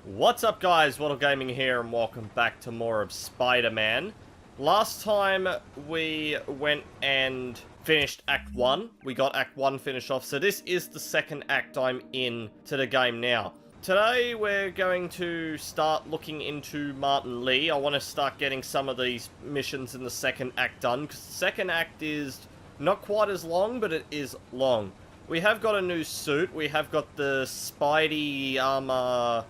What's up guys, Wattle Gaming here and welcome back to more of Spider-Man. Last time we went and finished Act 1. We got Act 1 finished off, so this is the second act I'm in to the game now. Today we're going to start looking into Martin Lee. I want to start getting some of these missions in the second act done, because the second act is not quite as long, but it is long. We have got a new suit. We have got the Spidey armor...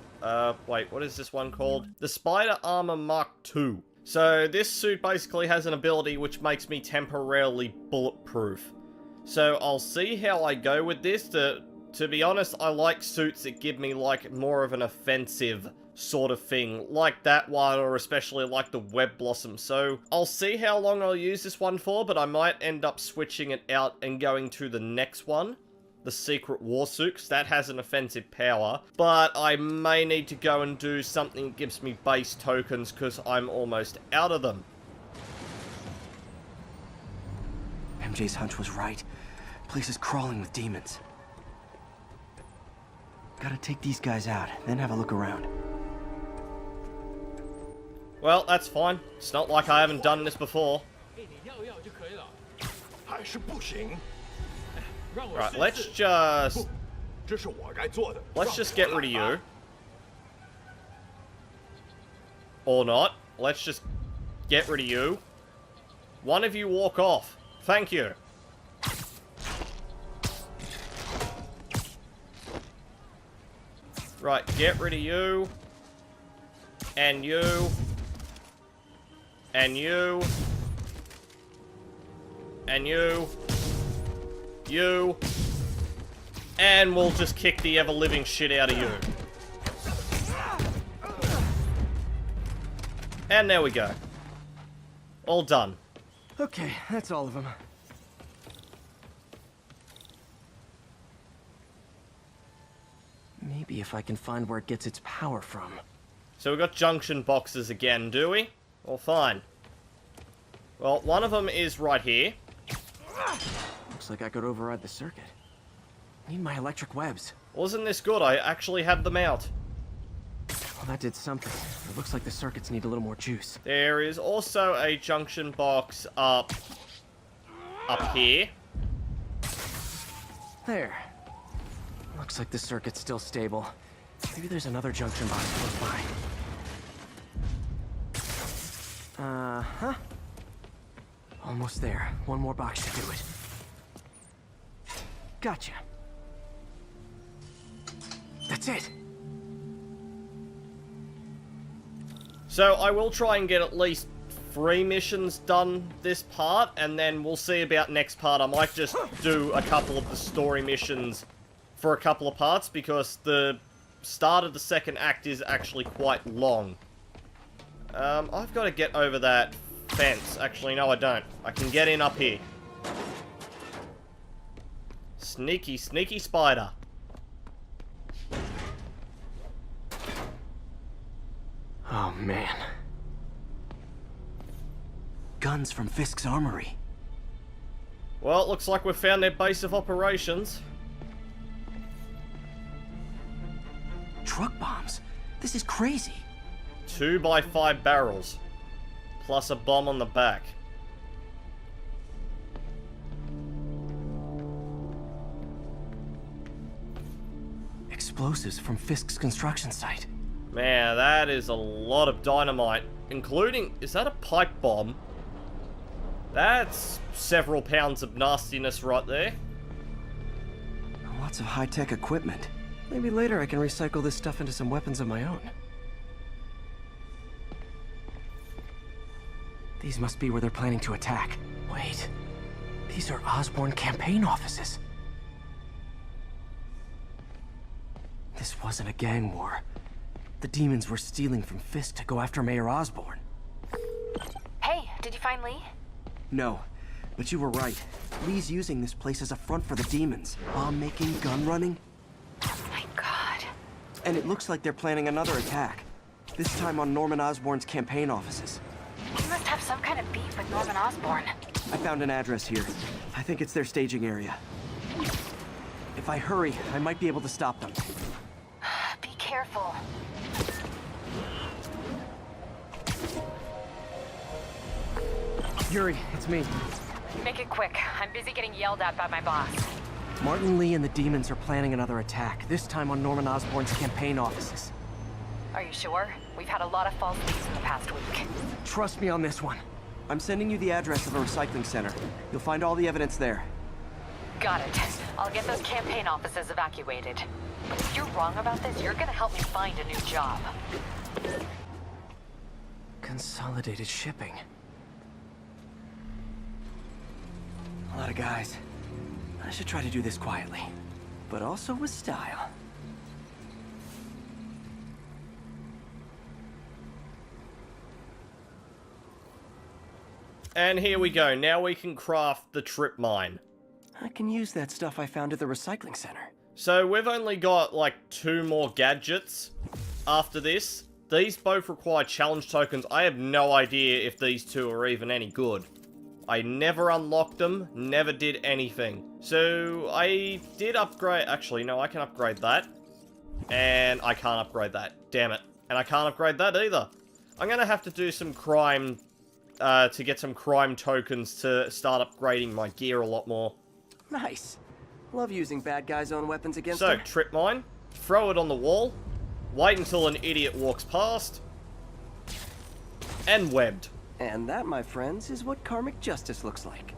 wait, what is this one called? The Spider Armor Mark II. So this suit basically has an ability which makes me temporarily bulletproof. So I'll see how I go with this. To be honest, I like suits that give me like more of an offensive sort of thing, like that one, or especially like the Web Blossom. So I'll see how long I'll use this one for, but I might end up switching it out and going to the next one. The Secret War suit, because that has an offensive power, but I may need to go and do something that gives me base tokens, because I'm almost out of them. MJ's hunch was right. Place is crawling with demons. Gotta take these guys out, then have a look around. Well, that's fine. It's not like I haven't done this before. Right, let's just get rid of you. Or not. Let's just get rid of you. One of you walk off. Thank you. Right, get rid of you. And you. And you. And you. You. And we'll just kick the ever-living shit out of you. And there we go. All done. Okay, that's all of them. Maybe if I can find where it gets its power from. So we've got junction boxes again, do we? Well, fine. Well, one of them is right here. Looks like I could override the circuit. Need my electric webs. Wasn't this good? I actually had them out. Well, that did something. It looks like the circuits need a little more juice. There is also a junction box up here. There. Looks like the circuit's still stable. Maybe there's another junction box close by. Uh-huh. Almost there. One more box should do it. Gotcha. That's it. So I will try and get at least 3 missions done this part, and then we'll see about next part. I might just do a couple of the story missions for a couple of parts, because the start of the second act is actually quite long. I've got to get over that fence. Actually, no, I don't. I can get in up here. Sneaky, sneaky spider. Oh, man. Guns from Fisk's armory. Well, it looks like we've found their base of operations. Truck bombs? This is crazy. 2x5 barrels. Plus a bomb on the back. Explosives from Fisk's construction site. Man, that is a lot of dynamite. Including... is that a pipe bomb? That's several pounds of nastiness right there. Lots of high-tech equipment. Maybe later I can recycle this stuff into some weapons of my own. These must be where they're planning to attack. Wait. These are Osborn campaign offices. This wasn't a gang war. The demons were stealing from Fisk to go after Mayor Osborn. Hey, did you find Lee? No, but you were right. Lee's using this place as a front for the demons. Bomb-making, gun-running. Oh my god. And it looks like they're planning another attack. This time on Norman Osborn's campaign offices. He must have some kind of beef with Norman Osborn. I found an address here. I think it's their staging area. If I hurry, I might be able to stop them. Be careful. Yuri, it's me. Make it quick. I'm busy getting yelled at by my boss. Martin Lee and the demons are planning another attack, this time on Norman Osborn's campaign offices. Are you sure? We've had a lot of false leads in the past week. Trust me on this one. I'm sending you the address of a recycling center. You'll find all the evidence there. Got it. I'll get those campaign offices evacuated. But if you're wrong about this, you're gonna help me find a new job. Consolidated shipping. A lot of guys. I should try to do this quietly, but also with style. And here we go. Now we can craft the trip mine. I can use that stuff I found at the recycling center. So we've only got like 2 more gadgets after this. These both require challenge tokens. I have no idea if these 2 are even any good. I never unlocked them, never did anything. So I did upgrade, actually no, I can upgrade that. And I can't upgrade that, damn it. And I can't upgrade that either. I'm gonna have to do some crime, to get some crime tokens to start upgrading my gear a lot more. Nice. Love using bad guys' own weapons against So, them. trip mine, throw it on the wall, wait until an idiot walks past, and webbed. And that, my friends, is what karmic justice looks like.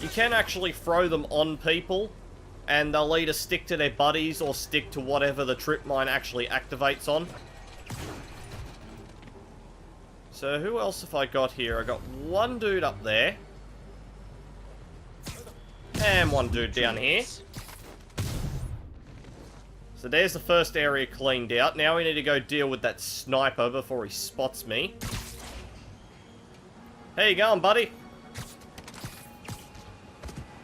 You can actually throw them on people, and they'll either stick to their buddies or stick to whatever the trip mine actually activates on. So who else have I got here? I got one dude up there. And one dude down here. So there's the first area cleaned out. Now we need to go deal with that sniper before he spots me. How you going, buddy?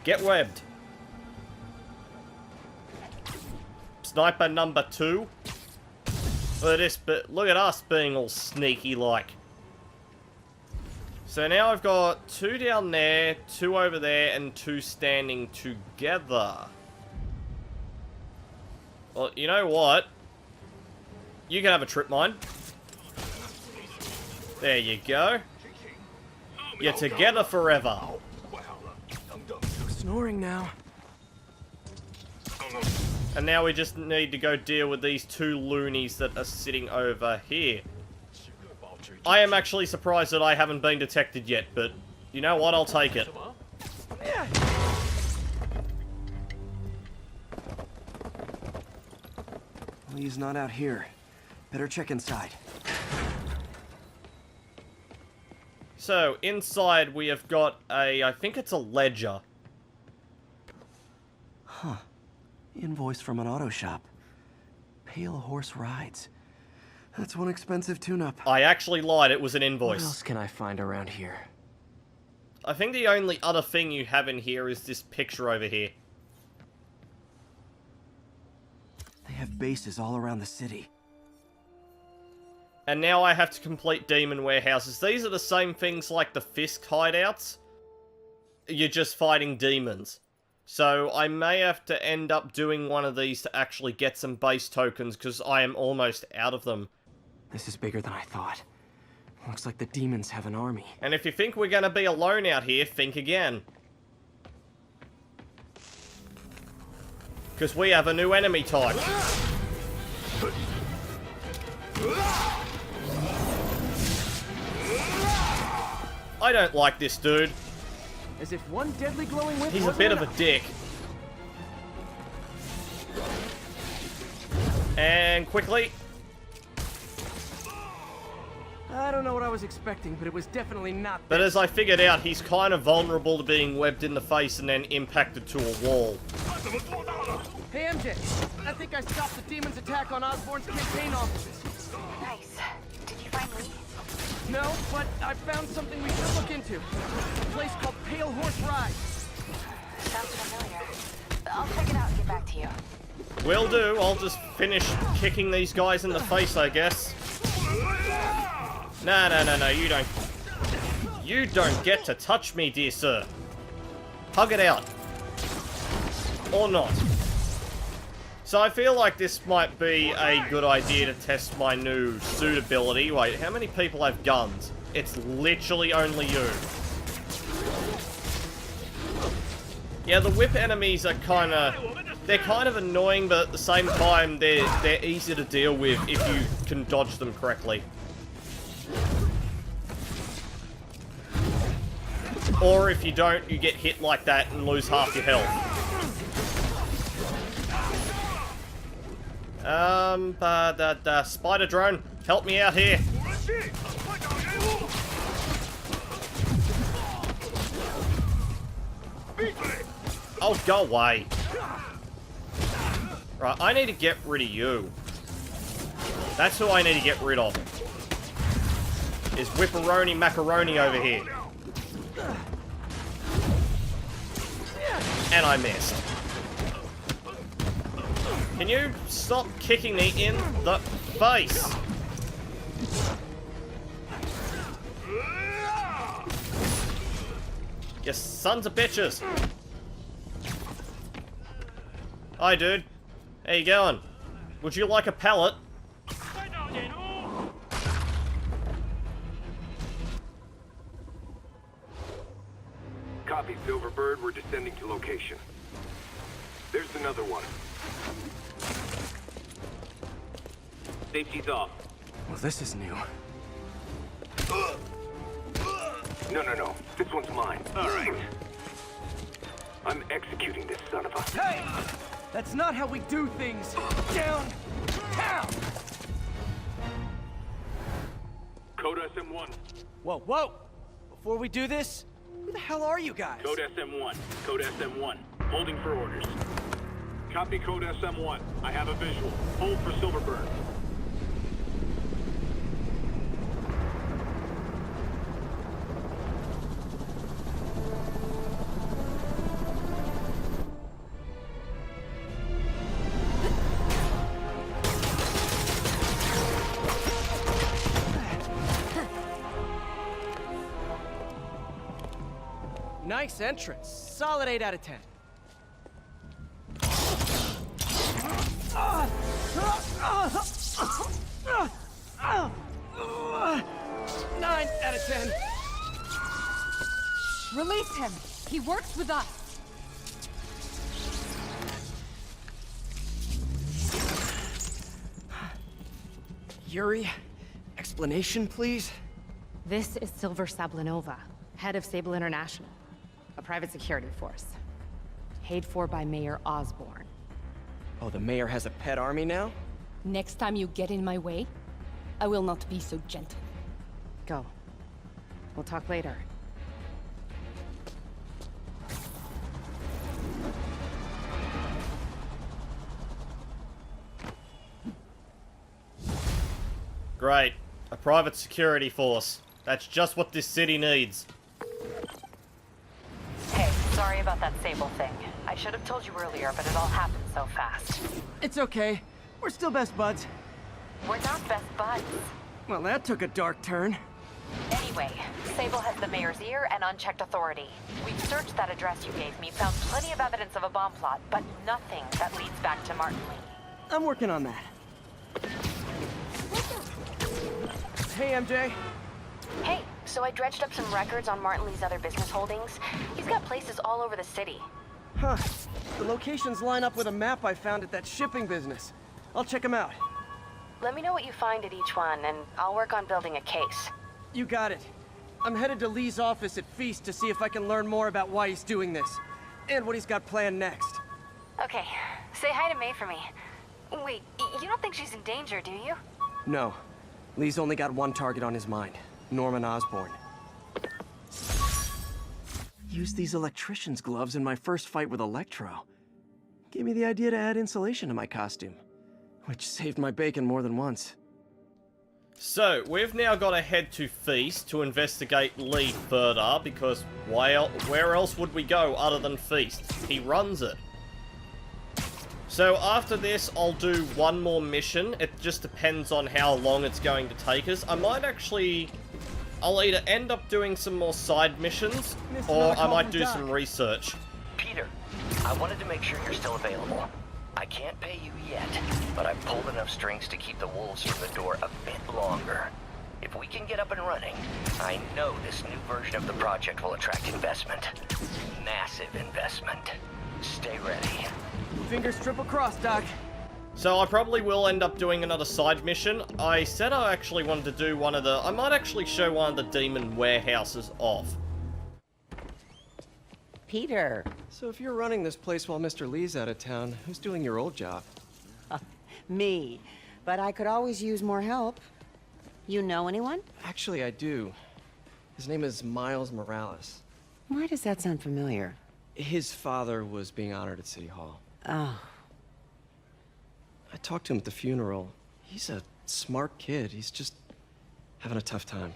Get webbed. Sniper number 2. Look at this, but look at us being all sneaky like. So now I've got 2 down there, 2 over there, and 2 standing together. Well, you know what? You can have a trip mine. There you go. You're together forever. Snoring now. And now we just need to go deal with these 2 loonies that are sitting over here. I am actually surprised that I haven't been detected yet, but you know what? I'll take it. Lee's not out here. Better check inside. So, inside we have got a, I think it's a ledger. Huh. Invoice from an auto shop. Pale Horse Rides. That's one expensive tune-up. I actually lied, it was an What invoice. else can I find around here? I think the only other thing you have in here is this picture over here. They have bases all around the city. And now I have to complete demon warehouses. These are the same things like the Fisk hideouts. You're just fighting demons. So I may have to end up doing one of these to actually get some base tokens, because I am almost out of them. This is bigger than I thought. Looks like the demons have an army. And if you think we're going to be alone out here, think again. Because we have a new enemy type. I don't like this dude. As if one deadly glowing whip He's a bit of a dick. And quickly. I don't know what I was expecting, but it was definitely not But this. as I figured out, he's kind of vulnerable to being webbed in the face and then impacted to a wall. Hey MJ, I think I stopped the demons' attack on Osborn's campaign offices. Nice. Did you find Lee? No, but I found something we should look into. A place called Pale Horse Rides. Sounds familiar. I'll check it out and get back to you. Will do. I'll just finish kicking these guys in the face, I guess. No, you don't. You don't get to touch me, dear sir. Hug it out. Or not. So I feel like this might be a good idea to test my new suit ability. Wait, how many people have guns? It's literally only you. Yeah, the whip enemies are they're kind of annoying, but at the same time, they're easy to deal with if you can dodge them correctly. Or if you don't, you get hit like that and lose half your health. Spider drone, help me out here. Oh, go away. Right, I need to get rid of you. That's who I need to get rid of. Is Whipperoni Macaroni over here. And I missed. Can you stop kicking me in the face? You sons of bitches. Hi, dude. How you going? Would you like a pellet? Copy, Silverbird. We're descending to location. There's another one. Safety's off. Well, this is new. No. This one's mine. All right. I'm executing this son of a... Hey! That's not how we do things! Down! Down! Code SM1. Whoa! Before we do this, who the hell are you guys? Code SM1. Code SM1. Holding for orders. Copy Code SM1. I have a visual. Hold for Silverbird. Nice entrance. Solid 8 out of 10. 9 out of 10. Release him. He works with us. Yuri, explanation, please? This is Silver Sablinova, head of Sable International, a private security force. Paid for by Mayor Osborn. Oh, the mayor has a pet army now? Next time you get in my way, I will not be so gentle. Go. We'll talk later. Great. A private security force. That's just what this city needs. Hey, sorry about that Sable thing. I should have told you earlier, but it all happened so fast. It's okay. We're still best buds. We're not best buds. Well, that took a dark turn. Anyway, Sable has the mayor's ear and unchecked authority. We've searched that address you gave me, found plenty of evidence of a bomb plot, but nothing that leads back to Martin Lee. I'm working on that. Hey, MJ. Hey, so I dredged up some records on Martin Lee's other business holdings. He's got places all over the city. Huh. The locations line up with a map I found at that shipping business. I'll check them out. Let me know what you find at each one, and I'll work on building a case. You got it. I'm headed to Lee's office at Feast to see if I can learn more about why he's doing this. And what he's got planned next. Okay, say hi to May for me. Wait, you don't think she's in danger, do you? No. Lee's only got one target on his mind. Norman Osborn. Used these electrician's gloves in my first fight with Electro. Gave me the idea to add insulation to my costume. Which saved my bacon more than once. So, we've now got to head to Feast to investigate Lee further, because where else would we go other than Feast? He runs it. So after this, I'll do one more mission. It just depends on how long it's going to take us. I'll either end up doing some more side missions, or I might do some research. Peter, I wanted to make sure you're still available. I can't pay you yet, but I've pulled enough strings to keep the wolves from the door a bit longer. If we can get up and running, I know this new version of the project will attract investment. Massive investment. Stay ready. Fingers triple crossed, Doc. So I probably will end up doing another side mission. I said I actually wanted to do one of the... I might actually show one of the demon warehouses off. Peter. So if you're running this place while Mr. Lee's out of town, who's doing your old job? Me. But I could always use more help. You know anyone? Actually, I do. His name is Miles Morales. Why does that sound familiar? His father was being honored at City Hall. Oh. I talked to him at the funeral. He's a smart kid. He's just having a tough time.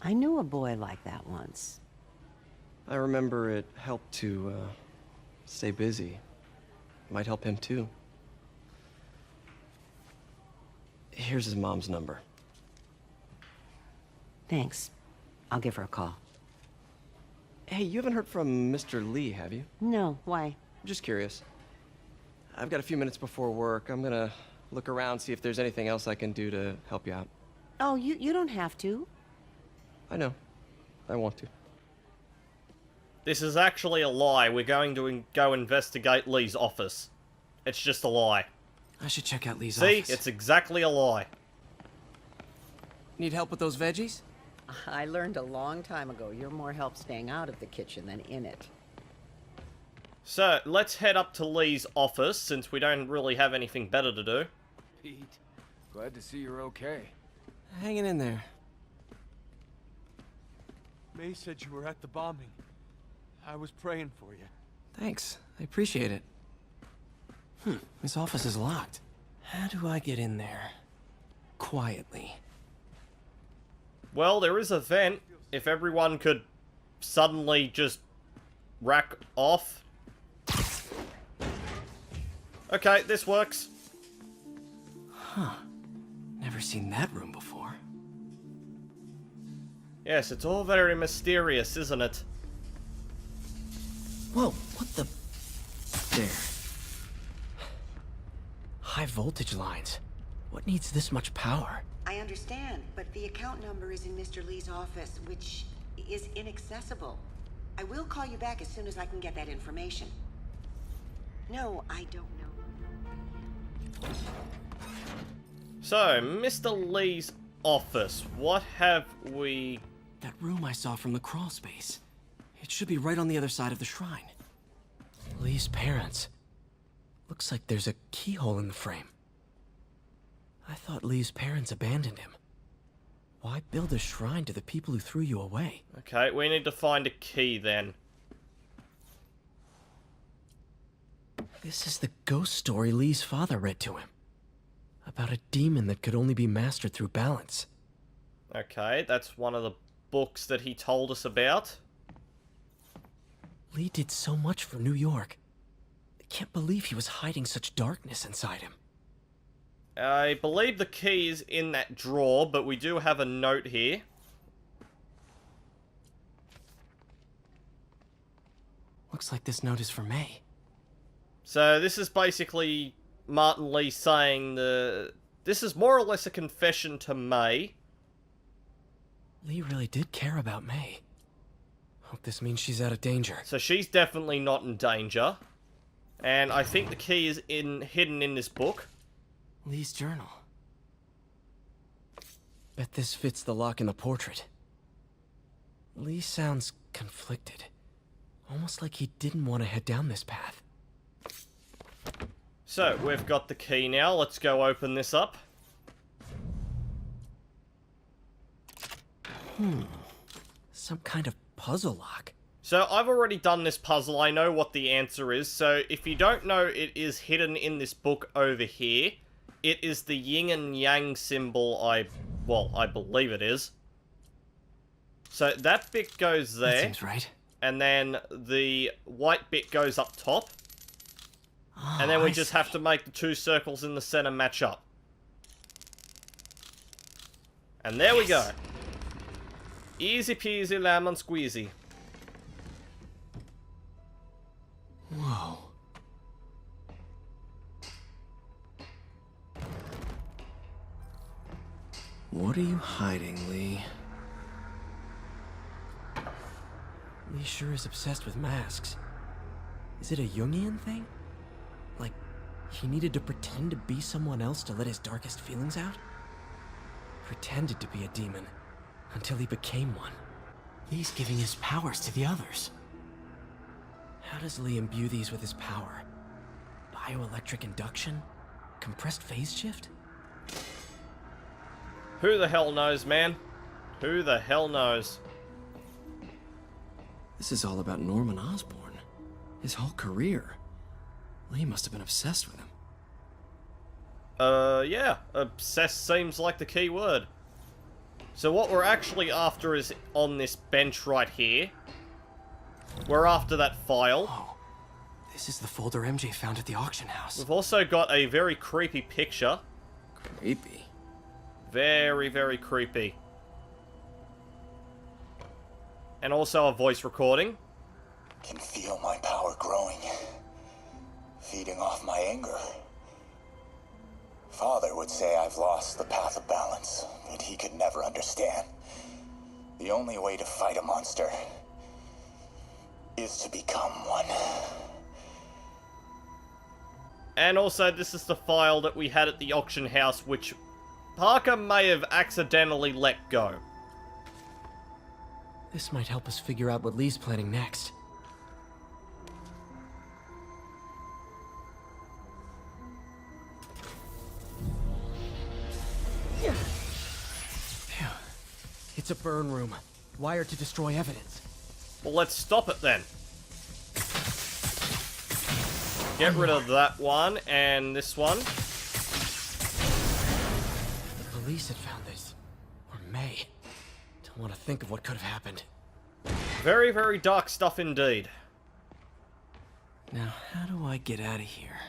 I knew a boy like that once. I remember it helped to, stay busy. Might help him, too. Here's his mom's number. Thanks. I'll give her a call. Hey, you haven't heard from Mr. Lee, have you? No, why? I'm just curious. I've got a few minutes before work. I'm gonna look around, see if there's anything else I can do to help you out. Oh, you don't have to. I know. I want to. This is actually a lie. We're going to go investigate Lee's office. It's just a lie. I should check out Lee's See? office. It's exactly a lie. Need help with those veggies? I learned a long time ago you're more help staying out of the kitchen than in it. So, let's head up to Lee's office, since we don't really have anything better to do. Pete, glad to see you're okay. Hanging in there. May said you were at the bombing. I was praying for you. Thanks. I appreciate it. His office is locked. How do I get in there? Quietly. Well, there is a vent. If everyone could suddenly just rack off. Okay, this works. Huh. Never seen that room before. Yes, it's all very mysterious, isn't it? Whoa, what the... There. High voltage lines. What needs this much power? I understand, but the account number is in Mr. Lee's office, which is inaccessible. I will call you back as soon as I can get that information. No, I don't know. So, Mr. Lee's office. What have we... That room I saw from the crawl space. It should be right on the other side of the shrine. Lee's parents. Looks like there's a keyhole in the frame. I thought Lee's parents abandoned him. Why build a shrine to the people who threw you away? Okay, we need to find a key then. This is the ghost story Lee's father read to him. About a demon that could only be mastered through balance. Okay, that's one of the books that he told us about. Lee did so much for New York. I can't believe he was hiding such darkness inside him. I believe the key is in that drawer, but we do have a note here. Looks like this note is for May. So this is basically Martin Lee saying this is more or less a confession to May. Lee really did care about May. Hope this means she's out of danger. So she's definitely not in danger. And I think the key is hidden in this book. Lee's journal. Bet this fits the lock in the portrait. Lee sounds conflicted. Almost like he didn't want to head down this path. So, we've got the key now. Let's go open this up. Some kind of puzzle lock. So, I've already done this puzzle. I know what the answer is. So, if you don't know, it is hidden in this book over here. It is the yin and yang symbol, I believe it is. So, that bit goes there. That seems right. And then the white bit goes up top. Oh, and then we just have to make the two circles in the center match up. And there we go. Easy peasy lemon squeezy. Whoa. What are you hiding, Lee? Lee sure is obsessed with masks. Is it a Jungian thing? Like, he needed to pretend to be someone else to let his darkest feelings out? Pretended to be a demon, until he became one. Lee's giving his powers to the others. How does Lee imbue these with his power? Bioelectric induction? Compressed phase shift? Who the hell knows, man? Who the hell knows? This is all about Norman Osborn. His whole career. Lee must have been obsessed with him. Yeah. Obsessed seems like the key word. So what we're actually after is on this bench right here. We're after that file. Oh, this is the folder MJ found at the auction house. We've also got a very creepy picture. Creepy? Very, very creepy. And also a voice recording. Can feel my power growing, feeding off my anger. Father would say I've lost the path of balance, but he could never understand. The only way to fight a monster is to become one. And also, this is the file that we had at the auction house, which Parker may have accidentally let go. This might help us figure out what Lee's planning next. Phew. It's a burn room, wired to destroy evidence. Well, let's stop it then. Get rid of that one and this one. The police had found this. Or may. Don't want to think of what could have happened. Very, very dark stuff indeed. Now, how do I get out of here?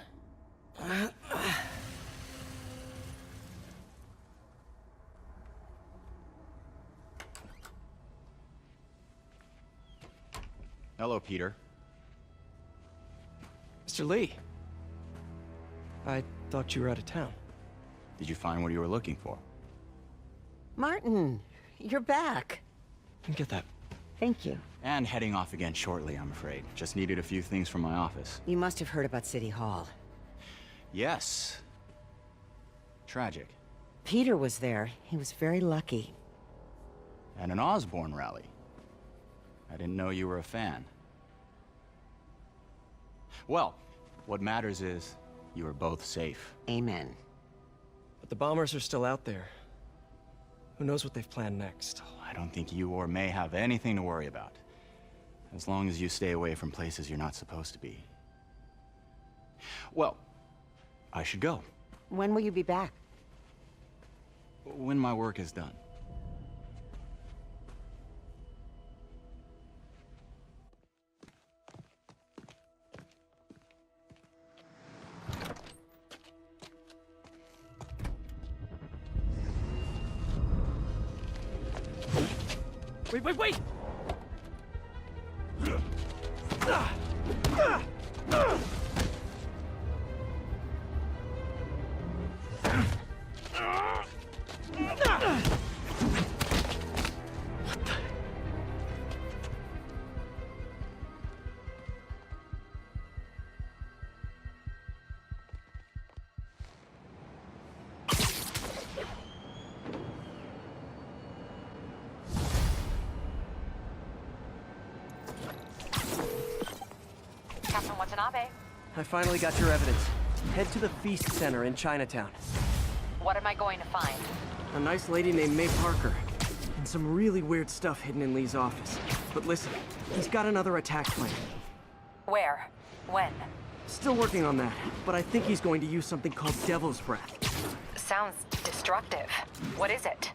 Hello, Peter. Mr. Lee. I thought you were out of town. Did you find what you were looking for? Martin, you're back. Get that. Thank you. And heading off again shortly, I'm afraid. Just needed a few things from my office. You must have heard about City Hall. Yes. Tragic. Peter was there. He was very lucky. And an Osborn rally. I didn't know you were a fan. Well, what matters is you are both safe. Amen. But the bombers are still out there. Who knows what they've planned next? I don't think you or May have anything to worry about. As long as you stay away from places you're not supposed to be. Well, I should go. When will you be back? When my work is done. Wait! Captain Watanabe. I finally got your evidence. Head to the Feast Center in Chinatown. What am I going to find? A nice lady named May Parker. And some really weird stuff hidden in Lee's office. But listen, he's got another attack plan. Where? When? Still working on that, but I think he's going to use something called Devil's Breath. Sounds destructive. What is it?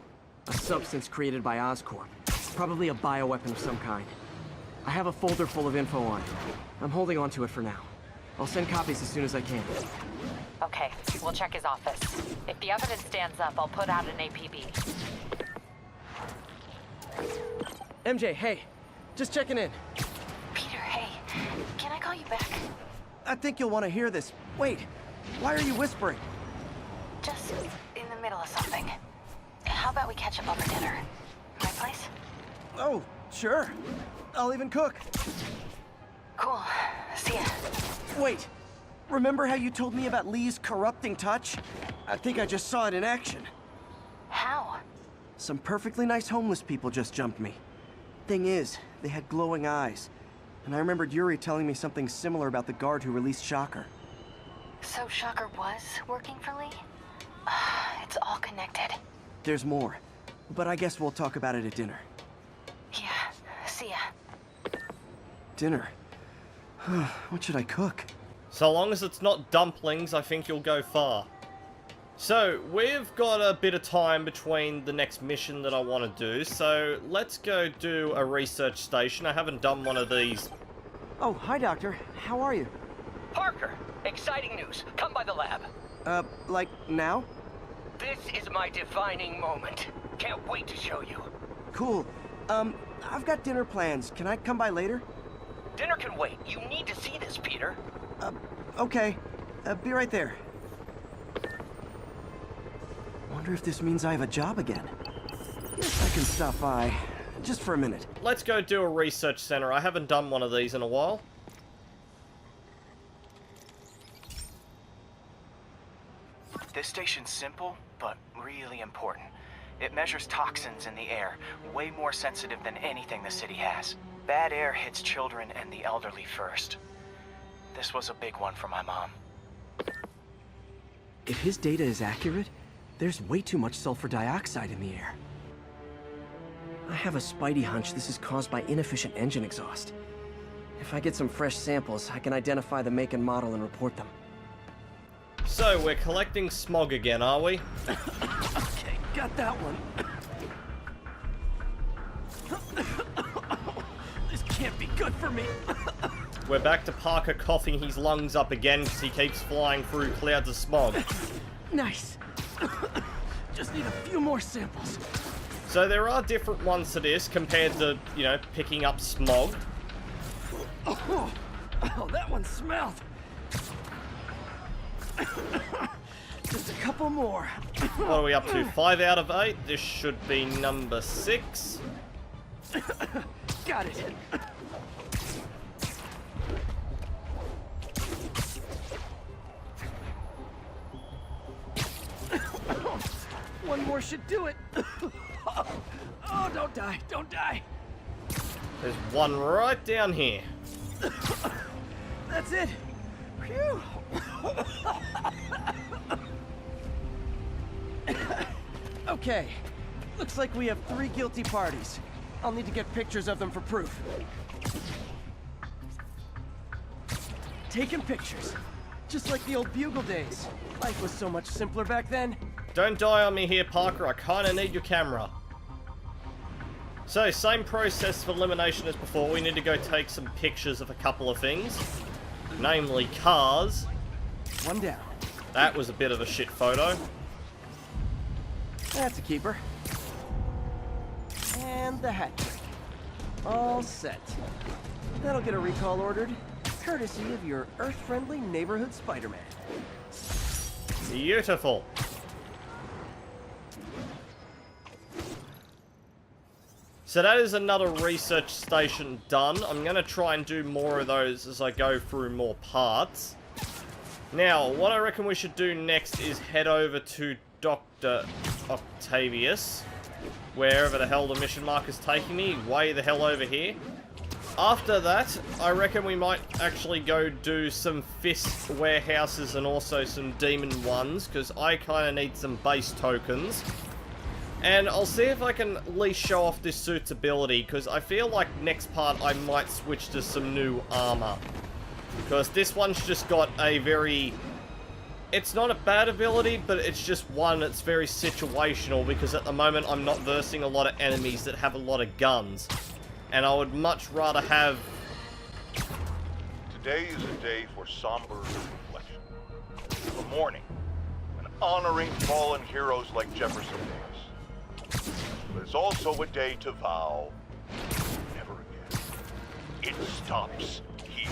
A substance created by Oscorp. Probably a bioweapon of some kind. I have a folder full of info on it. I'm holding on to it for now. I'll send copies as soon as I can. Okay, we'll check his office. If the evidence stands up, I'll put out an APB. MJ, hey. Just checking in. Peter, hey. Can I call you back? I think you'll want to hear this. Wait. Why are you whispering? Just in the middle of something. How about we catch up over dinner? My place? Oh, sure. I'll even cook. Cool. See ya. Wait, remember how you told me about Lee's corrupting touch? I think I just saw it in action. How? Some perfectly nice homeless people just jumped me. Thing is, they had glowing eyes. And I remembered Yuri telling me something similar about the guard who released Shocker. So Shocker was working for Lee? It's all connected. There's more, but I guess we'll talk about it at dinner. Yeah, see ya. Dinner? What should I cook? So long as it's not dumplings, I think you'll go far. So, we've got a bit of time between the next mission that I want to do, so let's go do a research station. I haven't done one of these. Oh, hi, Doctor. How are you? Parker, exciting news. Come by the lab. Like now? This is my defining moment. Can't wait to show you. Cool. I've got dinner plans. Can I come by later? Dinner can wait. You need to see this, Peter. Okay. Be right there. Wonder if this means I have a job again. Guess I can stop by. Just for a minute. Let's go do a research center. I haven't done one of these in a while. This station's simple, but really important. It measures toxins in the air, way more sensitive than anything the city has. Bad air hits children and the elderly first. This was a big one for my mom. If his data is accurate, there's way too much sulfur dioxide in the air. I have a spidey hunch this is caused by inefficient engine exhaust. If I get some fresh samples, I can identify the make and model and report them. So, we're collecting smog again, are we? Okay, got that one. This can't be good for me. We're back to Parker coughing his lungs up again because he keeps flying through clouds of smog. Nice. Just need a few more samples. So there are different ones to this compared to, you know, picking up smog. Oh, that one smelled. Just a couple more. What are we up to? 5 out of 8. This should be number 6. Got it. One more should do it. Oh, don't die, don't die. There's one right down here. That's it. Phew. Okay, looks like we have 3 guilty parties. I'll need to get pictures of them for proof. Taking pictures. Just like the old Bugle days. Life was so much simpler back then. Don't die on me here, Parker. I kinda need your camera. So, same process of elimination as before. We need to go take some pictures of a couple of things. Namely, cars. One down. That was a bit of a shit photo. That's a keeper. And the hat trick. All set. That'll get a recall ordered, courtesy of your Earth-friendly neighborhood Spider-Man. Beautiful. So that is another research station done. I'm going to try and do more of those as I go through more parts. Now, what I reckon we should do next is head over to Dr. Octavius. Wherever the hell the mission mark is taking me, way the hell over here. After that, I reckon we might actually go do some fist warehouses and also some demon ones, because I kind of need some base tokens. And I'll see if I can at least show off this suit's ability, because I feel like next part I might switch to some new armor. Because this one's just got a very... It's not a bad ability, but it's just one that's very situational, because at the moment I'm not versing a lot of enemies that have a lot of guns. And I would much rather have... Today is a day for somber reflection. A mourning, and honoring fallen heroes like Jefferson Davis. But it's also a day to vow, never again. It stops here.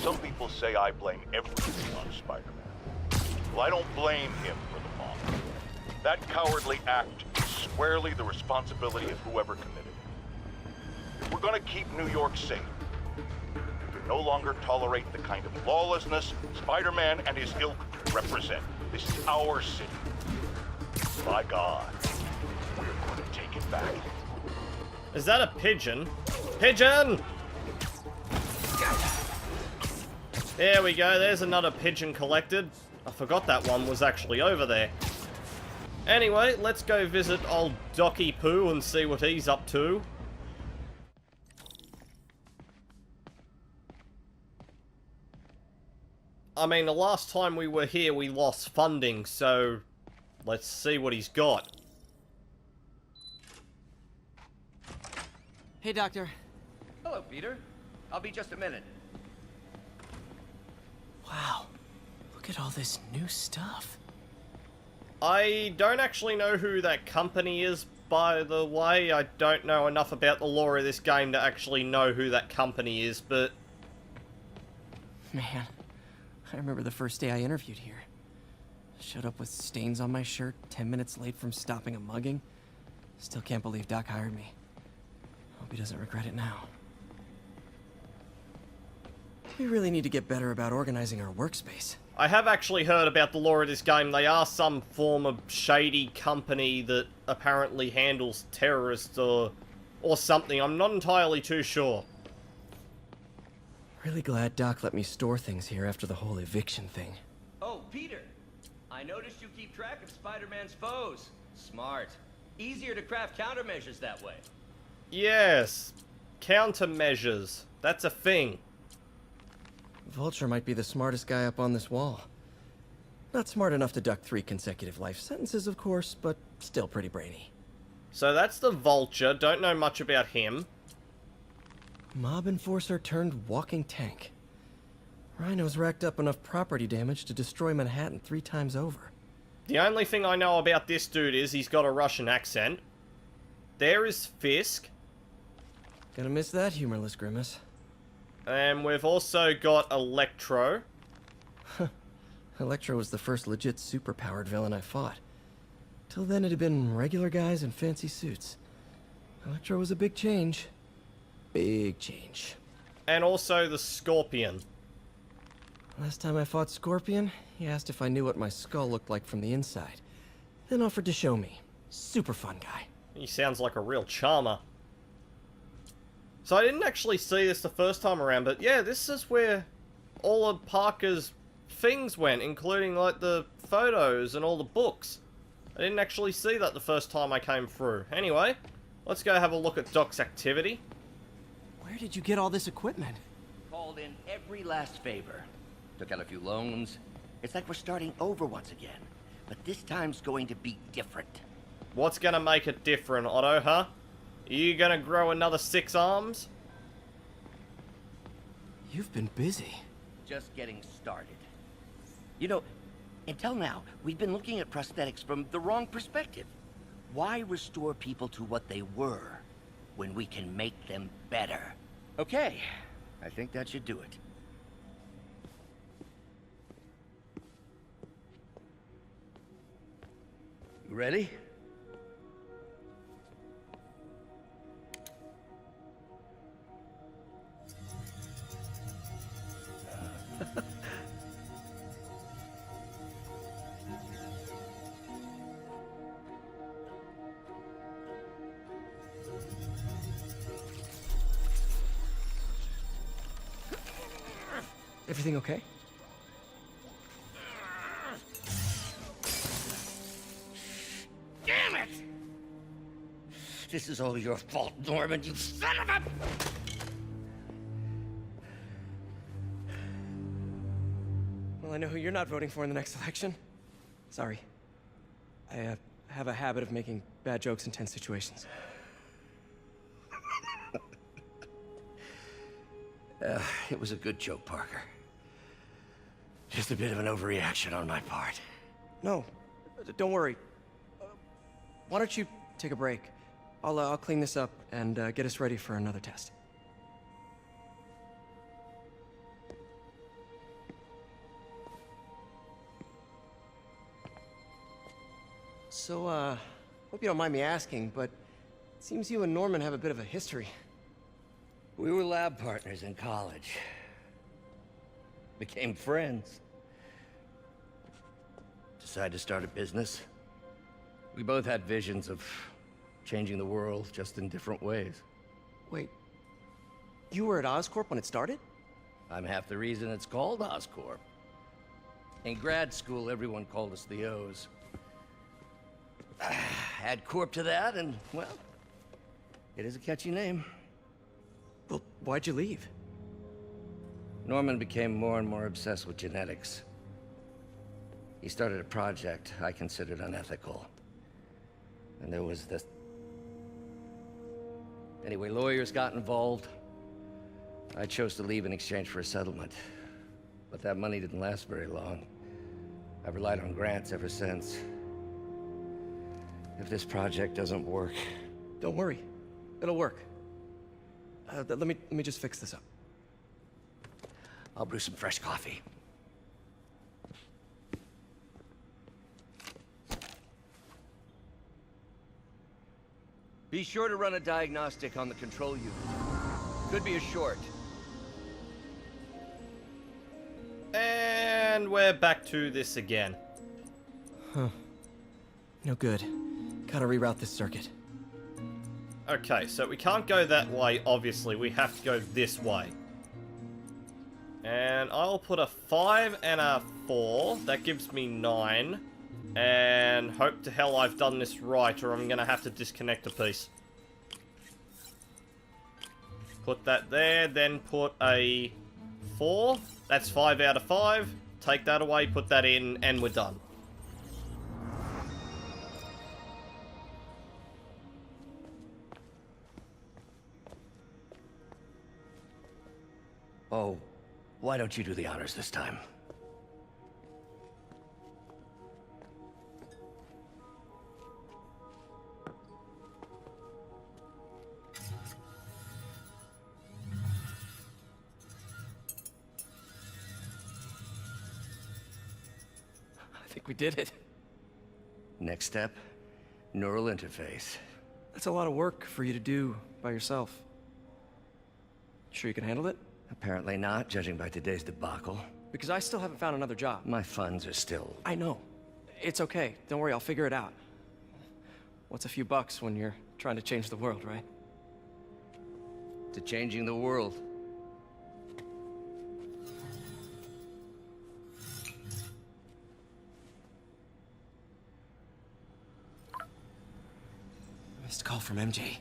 Some people say I blame everything on Spider-Man. Well, I don't blame him for the bomb. That cowardly act is squarely the responsibility of whoever committed it. If we're gonna keep New York safe, we no longer tolerate the kind of lawlessness Spider-Man and his ilk represent. This is our city. By God, we're gonna take it back. Is that a pigeon? Pigeon! There we go, there's another pigeon collected. I forgot that one was actually over there. Anyway, let's go visit old Docky Poo and see what he's up to. I mean, the last time we were here, we lost funding, so let's see what he's got. Hey, Doctor. Hello, Peter. I'll be just a minute. Wow. Look at all this new stuff. I don't actually know who that company is, by the way. I don't know enough about the lore of this game to actually know who that company is, but... Man, I remember the first day I interviewed here. Showed up with stains on my shirt, 10 minutes late from stopping a mugging. Still can't believe Doc hired me. Hope he doesn't regret it now. We really need to get better about organizing our workspace. I have actually heard about the lore of this game. They are some form of shady company that apparently handles terrorists or something. I'm not entirely too sure. Really glad Doc let me store things here after the whole eviction thing. Oh, Peter. I noticed you keep track of Spider-Man's foes. Smart. Easier to craft countermeasures that way. Yes. Countermeasures. That's a thing. Vulture might be the smartest guy up on this wall. Not smart enough to duck 3 consecutive life sentences, of course, but still pretty brainy. So that's the Vulture. Don't know much about him. Mob enforcer turned walking tank. Rhino's racked up enough property damage to destroy Manhattan 3 times over. The only thing I know about this dude is he's got a Russian accent. There is Fisk. Gonna miss that humorless grimace. And we've also got Electro. Electro was the first legit super-powered villain I fought. Till then it had been regular guys in fancy suits. Electro was a big change. Big change. And also the Scorpion. Last time I fought Scorpion, he asked if I knew what my skull looked like from the inside. Then offered to show me. Super fun guy. He sounds like a real charmer. So I didn't actually see this the first time around, but yeah, this is where all of Parker's things went, including like the photos and all the books. I didn't actually see that the first time I came through. Anyway, let's go have a look at Doc's activity. Where did you get all this equipment? Called in every last favor. Took out a few loans. It's like we're starting over once again. But this time's going to be different. What's gonna make it different, Otto, huh? Are you gonna grow another 6 arms? You've been busy. Just getting started. You know, until now, we've been looking at prosthetics from the wrong perspective. Why restore people to what they were when we can make them better? Okay, I think that should do it. You ready? Everything okay? Damn it! This is all your fault, Norman, you son of a... Well, I know who you're not voting for in the next election. Sorry. I have a habit of making bad jokes in tense situations. It was a good joke, Parker. Just a bit of an overreaction on my part. No, don't worry. Why don't you take a break? I'll clean this up and get us ready for another test. So, Hope you don't mind me asking, but it seems you and Norman have a bit of a history. We were lab partners in college. Became friends. Decided to start a business. We both had visions of changing the world, just in different ways. Wait, you were at Oscorp when it started? I'm half the reason it's called Oscorp. In grad school, everyone called us the O's. Add Corp to that, and, well, it is a catchy name. Well, why'd you leave? Norman became more and more obsessed with genetics. He started a project I considered unethical. And there was this... Anyway, lawyers got involved. I chose to leave in exchange for a settlement. But that money didn't last very long. I've relied on grants ever since. If this project doesn't work... Don't worry. It'll work. Let me just fix this up. I'll brew some fresh coffee. Be sure to run a diagnostic on the control unit. Could be a short. And we're back to this again. Huh. No good. Gotta reroute this circuit. Okay, so we can't go that way, obviously. We have to go this way. And I'll put a 5 and a 4. That gives me 9. And hope to hell I've done this right, or I'm going to have to disconnect a piece. Put that there, then put a 4. That's 5 out of 5. Take that away, put that in, and we're done. Oh, why don't you do the honors this time? I think we did it. Next step, neural interface. That's a lot of work for you to do by yourself. Sure you can handle it? Apparently not, judging by today's debacle. Because I still haven't found another job. My funds are still... I know. It's okay. Don't worry, I'll figure it out. What's a few bucks when you're trying to change the world, right? To changing the world. Missed a call from MJ.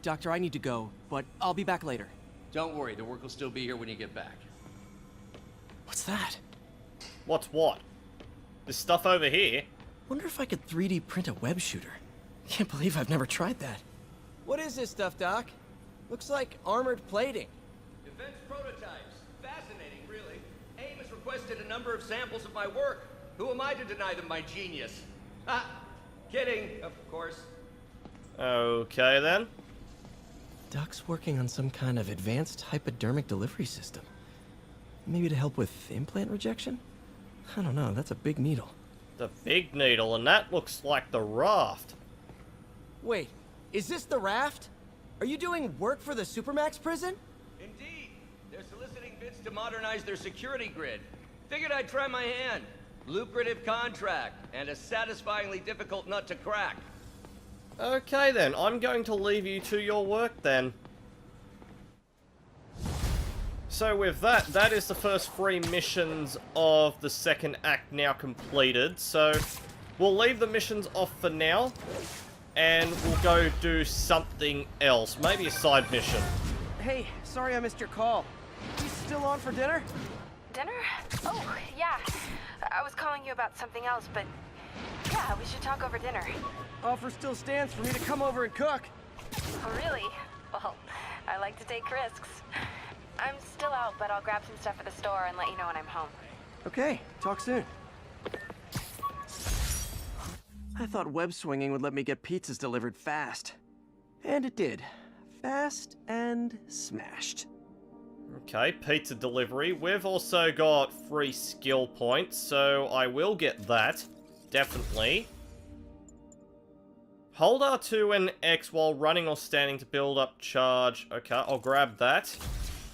Doctor, I need to go, but I'll be back later. Don't worry, the work will still be here when you get back. What's that? What's what? This stuff over here? Wonder if I could 3D print a web shooter. Can't believe I've never tried that. What is this stuff, Doc? Looks like armored plating. Defense prototypes. Fascinating, really. AIM has requested a number of samples of my work. Who am I to deny them my genius? Ah, kidding, of course. Okay, then. Doc's working on some kind of advanced hypodermic delivery system. Maybe to help with implant rejection? I don't know, that's a big needle. The big needle, and that looks like the raft. Wait, is this the raft? Are you doing work for the Supermax prison? Indeed. They're soliciting bids to modernize their security grid. Figured I'd try my hand. Lucrative contract, and a satisfyingly difficult nut to crack. Okay then, I'm going to leave you to your work then. So with that, that is the first 3 missions of the second act now completed. So we'll leave the missions off for now, and we'll go do something else. Maybe a side mission. Hey, sorry I missed your call. You still on for dinner? Dinner? Oh, yeah. I was calling you about something else, but yeah, we should talk over dinner. Offer still stands for me to come over and cook. Oh, really? Well, I like to take risks. I'm still out, but I'll grab some stuff at the store and let you know when I'm home. Okay, talk soon. I thought web swinging would let me get pizzas delivered fast. And it did. Fast and smashed. Okay, pizza delivery. We've also got free skill points, so I will get that. Definitely. Hold R2 and X while running or standing to build up charge. Okay, I'll grab that.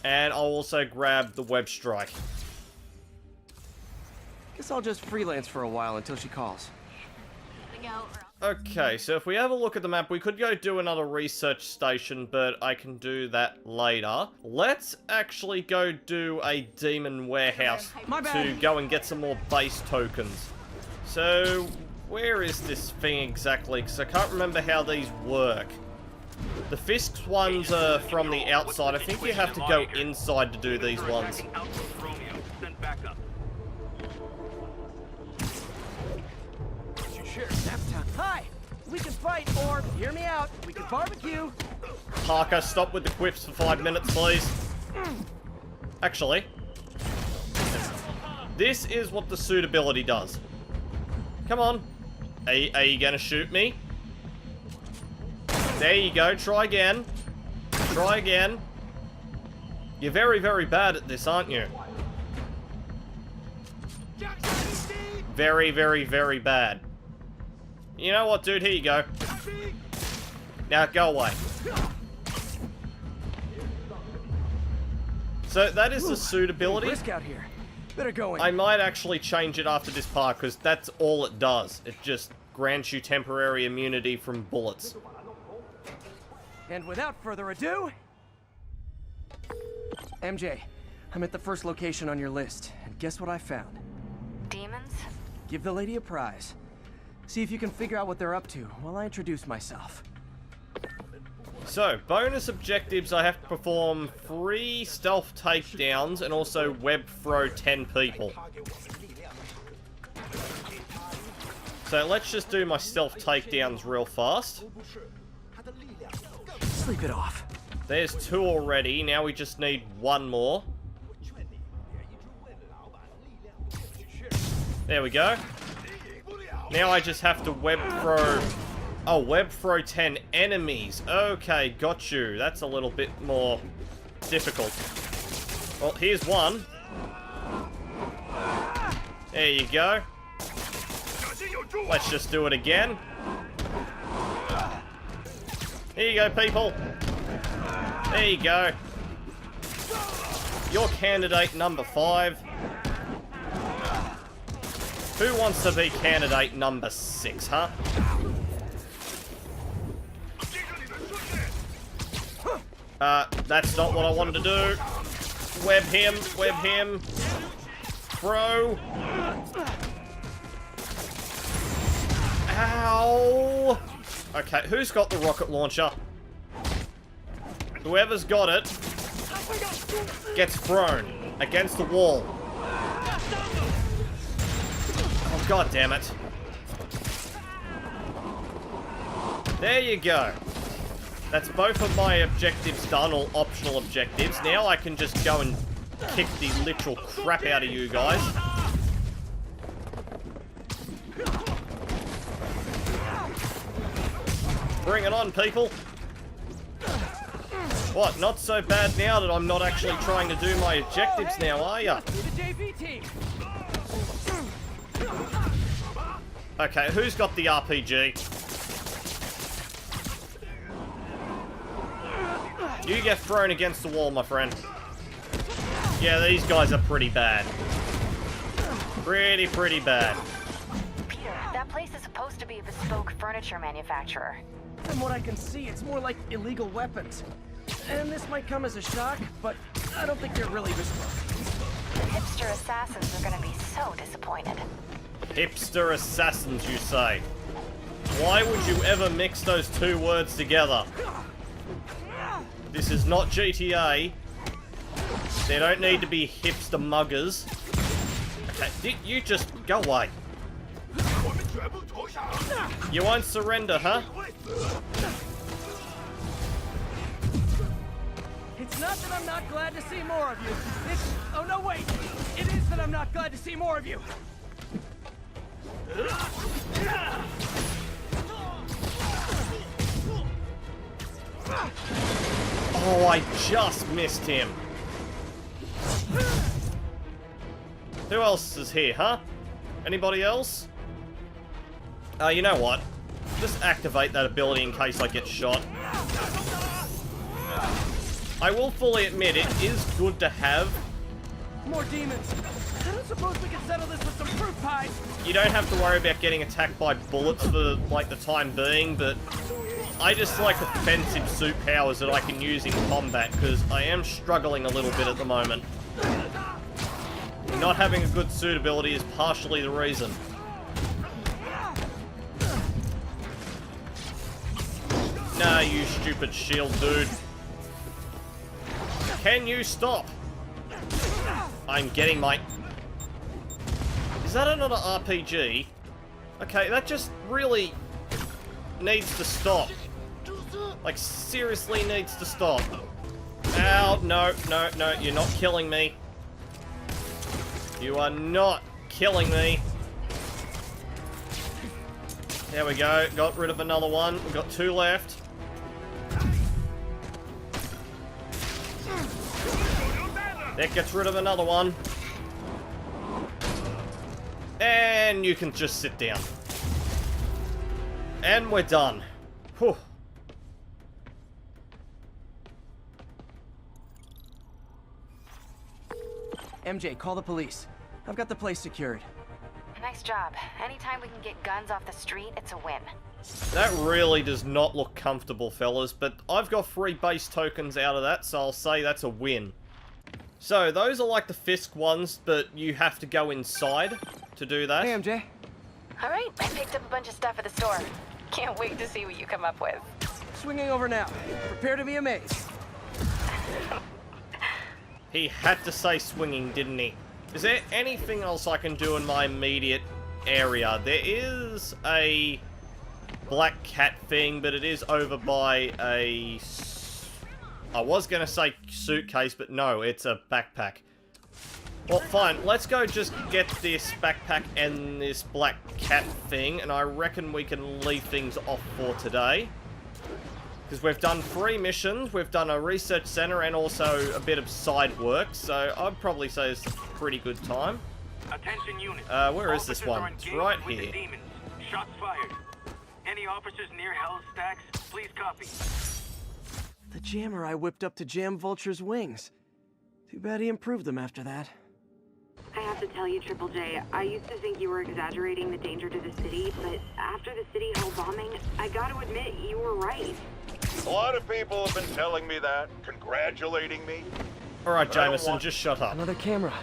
And I'll also grab the web strike. Guess I'll just freelance for a while until she calls. Okay, so if we have a look at the map, we could go do another research station, but I can do that later. Let's actually go do a demon warehouse to go and get some more base tokens. So, where is this thing exactly? Because I can't remember how these work. The Fisk's ones are from the outside. I think you have to go inside to do these ones. Hi! We can fight, or, hear me out, we can barbecue! Parker, stop with the quips for 5 minutes, please. Actually, this is what the suitability does. Come on. Are you gonna shoot me? There you go, try again. Try again. You're very, very bad at this, aren't you? Very, very, very bad. You know what, dude? Here you go. Now, go away. So, that is the suitability. Risk out here. Better go in. I might actually change it after this part, because that's all it does. It just grants you temporary immunity from bullets. And without further ado... MJ, I'm at the first location on your list, and guess what I found? Demons? Give the lady a prize. See if you can figure out what they're up to while I introduce myself. So, bonus objectives, I have to perform 3 stealth takedowns and also web throw 10 people. So let's just do my stealth takedowns real fast. Sleep it off. There's 2 already, now we just need 1 more. There we go. Now I just have to web throw... Oh, web throw 10 enemies. Okay, got you. That's a little bit more difficult. Well, here's one. There you go. Let's just do it again. Here you go, people. There you go. You're candidate number 5. Who wants to be candidate number 6, huh? That's not what I wanted to do. Web him, web him. Throw. Ow! Okay, who's got the rocket launcher? Whoever's got it gets thrown against the wall. Oh, god damn it. There you go. That's both of my objectives done, or optional objectives. Now I can just go and kick the literal crap out of you guys. Bring it on, people. What, not so bad now that I'm not actually trying to do my objectives now, are ya? Okay, who's got the RPG? You get thrown against the wall, my friend. Yeah, these guys are pretty bad. Pretty bad. Peter, that place is supposed to be a bespoke furniture manufacturer. From what I can see, it's more like illegal weapons. And this might come as a shock, but I don't think they're really bespoke. The hipster assassins are gonna be so disappointed. Hipster assassins, you say? Why would you ever mix those 2 words together? This is not GTA. There don't need to be hipster muggers. Okay, you just go away. You won't surrender, huh? It's not that I'm not glad to see more of you. It's... Oh, no, wait. It is that I'm not glad to see more of you. Oh, I just missed him. Who else is here, huh? Anybody else? You know what? Just activate that ability in case I get shot. I will fully admit it is good to have. More demons. I don't suppose we can settle this with some fruit pies. You don't have to worry about getting attacked by bullets for, like, the time being, but I just like offensive suit powers that I can use in combat, because I am struggling a little bit at the moment. Not having a good suit ability is partially the reason. Nah, you stupid shield dude. Can you stop? I'm getting my... Is that another RPG? Okay, that just really needs to stop. Like, seriously needs to stop. Ow, no, no, no, you're not killing me. You are not killing me. There we go, got rid of another one. We've got 2 left. That gets rid of another one. And you can just sit down. And we're done. Whew. MJ, call the police. I've got the place secured. Nice job. Anytime we can get guns off the street, it's a win. That really does not look comfortable, fellas, but I've got 3 base tokens out of that, so I'll say that's a win. So, those are like the Fisk ones, but you have to go inside to do that. Hey, MJ. Alright, I picked up a bunch of stuff at the store. Can't wait to see what you come up with. Swinging over now. Prepare to be amazed. He had to say swinging, didn't he? Is there anything else I can do in my immediate area? There is a black cat thing, but it is over by a... I was going to say suitcase, but no, it's a backpack. Well, fine. Let's go just get this backpack and this black cat thing, and I reckon we can leave things off for today. Because we've done 3 missions, we've done a research center, and also a bit of side work, so I'd probably say it's a pretty good time. Attention unit. Where is this one? It's right here. Shots fired. Any officers near Hell's Stacks, please copy. The jammer I whipped up to jam Vulture's wings. Too bad he improved them after that. I have to tell you, Triple J, I used to think you were exaggerating the danger to the city, but after the City Hall bombing, I gotta admit, you were right. A lot of people have been telling me that, congratulating me. Alright, Jamison, just shut up. Another camera.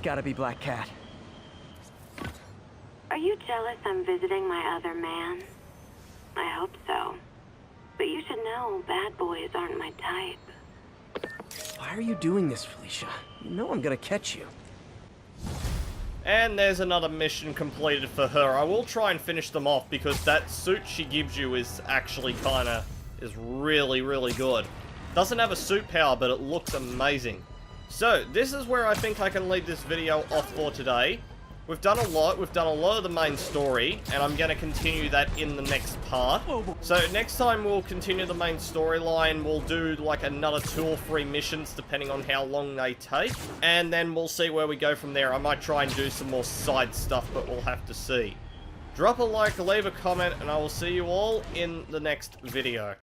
Gotta be Black Cat. Are you jealous I'm visiting my other man? I hope so. But you should know, bad boys aren't my type. Why are you doing this, Felicia? You know I'm gonna catch you. And there's another mission completed for her. I will try and finish them off because that suit she gives you is actually is really, really good. Doesn't have a suit power, but it looks amazing. So, this is where I think I can leave this video off for today. We've done a lot of the main story, and I'm going to continue that in the next part. So next time we'll continue the main storyline, we'll do like another 2 or 3 missions depending on how long they take, and then we'll see where we go from there. I might try and do some more side stuff, but we'll have to see. Drop a like, leave a comment, and I will see you all in the next video.